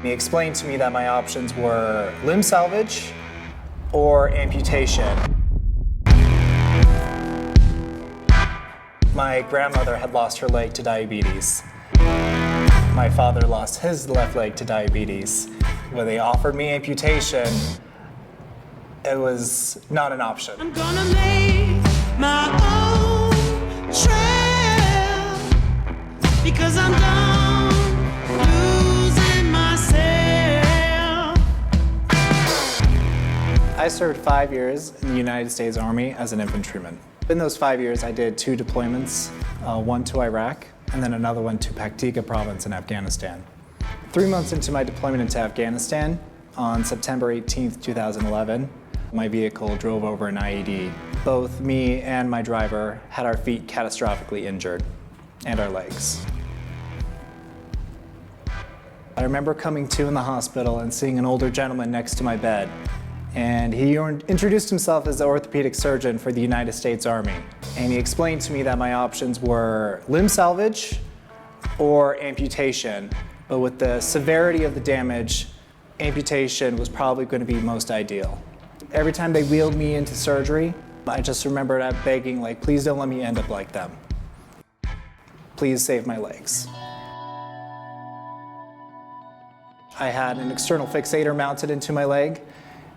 He explained to me that my options were limb salvage or amputation. My grandmother had lost her leg to diabetes. My father lost his left leg to diabetes. When they offered me amputation, it was not an option. I'm gonna make my own trail because I'm done losing myself. I served 5 years in the United States Army as an infantryman. In those 5 years, I did 2 deployments, one to Iraq and then another one to Paktika province in Afghanistan. 3 months into my deployment into Afghanistan, on September 18th, 2011, my vehicle drove over an IED. Both me and my driver had our feet catastrophically injured, and our legs. I remember coming to in the hospital and seeing an older gentleman next to my bed, and he introduced himself as the orthopedic surgeon for the United States Army. And he explained to me that my options were limb salvage or amputation, but with the severity of the damage, amputation was probably going to be most ideal. Every time they wheeled me into surgery, I just remembered begging, like, please don't let me end up like them. Please save my legs. I had an external fixator mounted into my leg,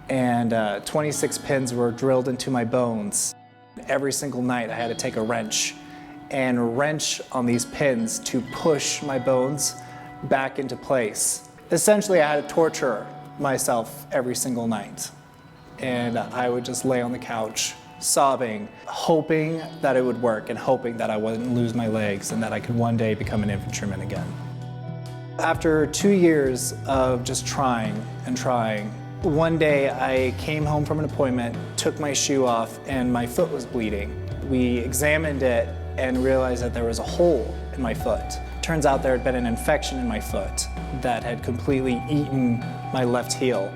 and 26 pins were drilled into my bones. Every single night I had to take a wrench and wrench on these pins to push my bones back into place. Essentially, I had to torture myself every single night. And I would just lay on the couch, sobbing, hoping that it would work and hoping that I wouldn't lose my legs and that I could one day become an infantryman again. After 2 years of just trying and trying, one day I came home from an appointment, took my shoe off, and my foot was bleeding. We examined it and realized that there was a hole in my foot. Turns out there had been an infection in my foot that had completely eaten my left heel,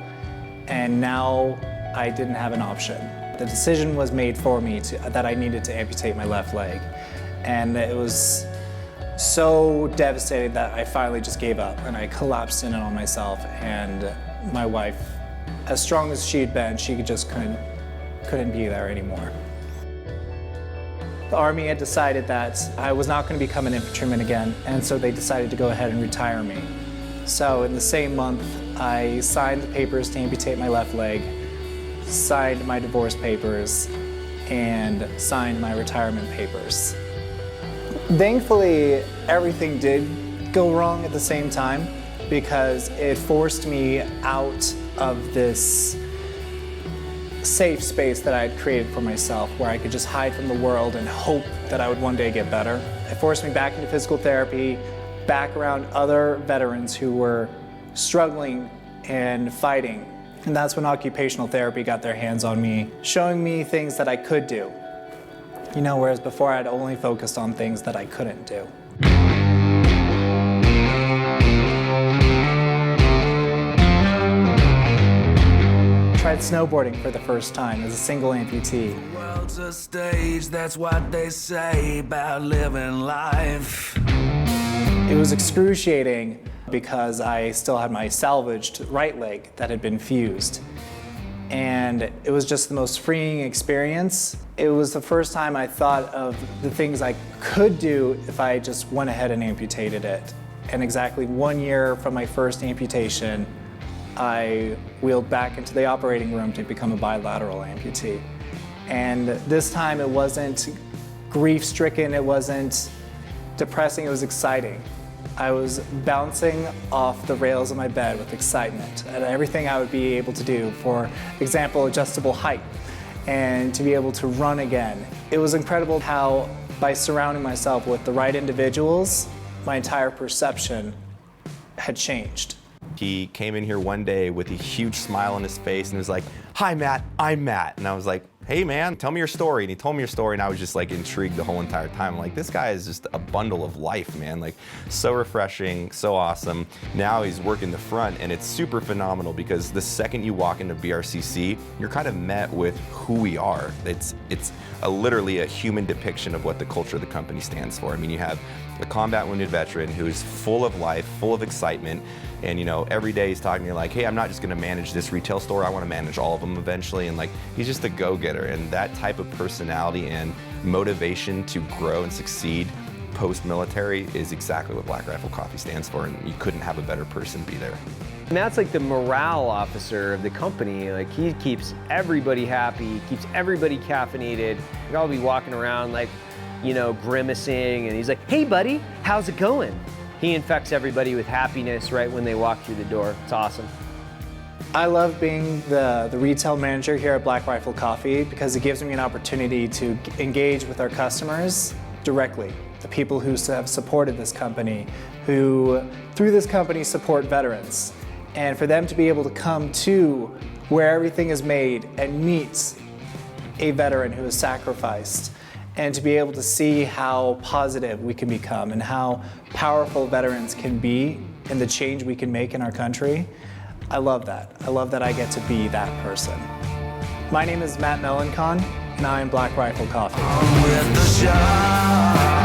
and now I didn't have an option. The decision was made for me that I needed to amputate my left leg, and it was so devastating that I finally just gave up and I collapsed in on myself. And my wife, as strong as she'd been, she just couldn't be there anymore. The Army had decided that I was not going to become an infantryman again, and so they decided to go ahead and retire me. So in the same month, I signed the papers to amputate my left leg, signed my divorce papers, and signed my retirement papers. Thankfully, everything did go wrong at the same time because it forced me out of this safe space that I had created for myself where I could just hide from the world and hope that I would one day get better. It forced me back into physical therapy, back around other veterans who were struggling and fighting. And that's when occupational therapy got their hands on me, showing me things that I could do. You know, whereas before I'd only focused on things that I couldn't do. Tried snowboarding for the first time as a single amputee. The world's a stage, that's what they say about living life. It was excruciating because I still had my salvaged right leg that had been fused. And it was just the most freeing experience. It was the first time I thought of the things I could do if I just went ahead and amputated it. And exactly 1 year from my first amputation, I wheeled back into the operating room to become a bilateral amputee. And this time it wasn't grief-stricken, it wasn't depressing, it was exciting. I was bouncing off the rails of my bed with excitement at everything I would be able to do, for example, adjustable height, and to be able to run again. It was incredible how, by surrounding myself with the right individuals, my entire perception had changed. He came in here one day with a huge smile on his face and was like, "Hi, Matt, I'm Matt." And I was like, hey man, tell me your story. And he told me your story, and I was just like intrigued the whole entire time. Like, this guy is just a bundle of life, man. Like, so refreshing, so awesome. Now he's working the front, and it's super phenomenal because the second you walk into BRCC, you're kind of met with who we are. It's literally a human depiction of what the culture of the company stands for. I mean, you have a combat wounded veteran who's full of life, full of excitement, and you know, every day he's talking to me like, hey, I'm not just gonna manage this retail store, I wanna manage all of them eventually, and like, he's just a go-getter, and that type of personality and motivation to grow and succeed post-military is exactly what Black Rifle Coffee stands for, and you couldn't have a better person be there. Matt's like the morale officer of the company. Like, he keeps everybody happy, keeps everybody caffeinated. Like, I'll be walking around like, you know, grimacing, and he's like, hey buddy, how's it going? He infects everybody with happiness right when they walk through the door. It's awesome. I love being the retail manager here at Black Rifle Coffee because it gives me an opportunity to engage with our customers directly. The people who have supported this company, who through this company support veterans. And for them to be able to come to where everything is made and meet a veteran who has sacrificed, and to be able to see how positive we can become and how powerful veterans can be and the change we can make in our country, I love that. I love that I get to be that person. My name is Melancon, and I am Black Rifle Coffee. With the shot.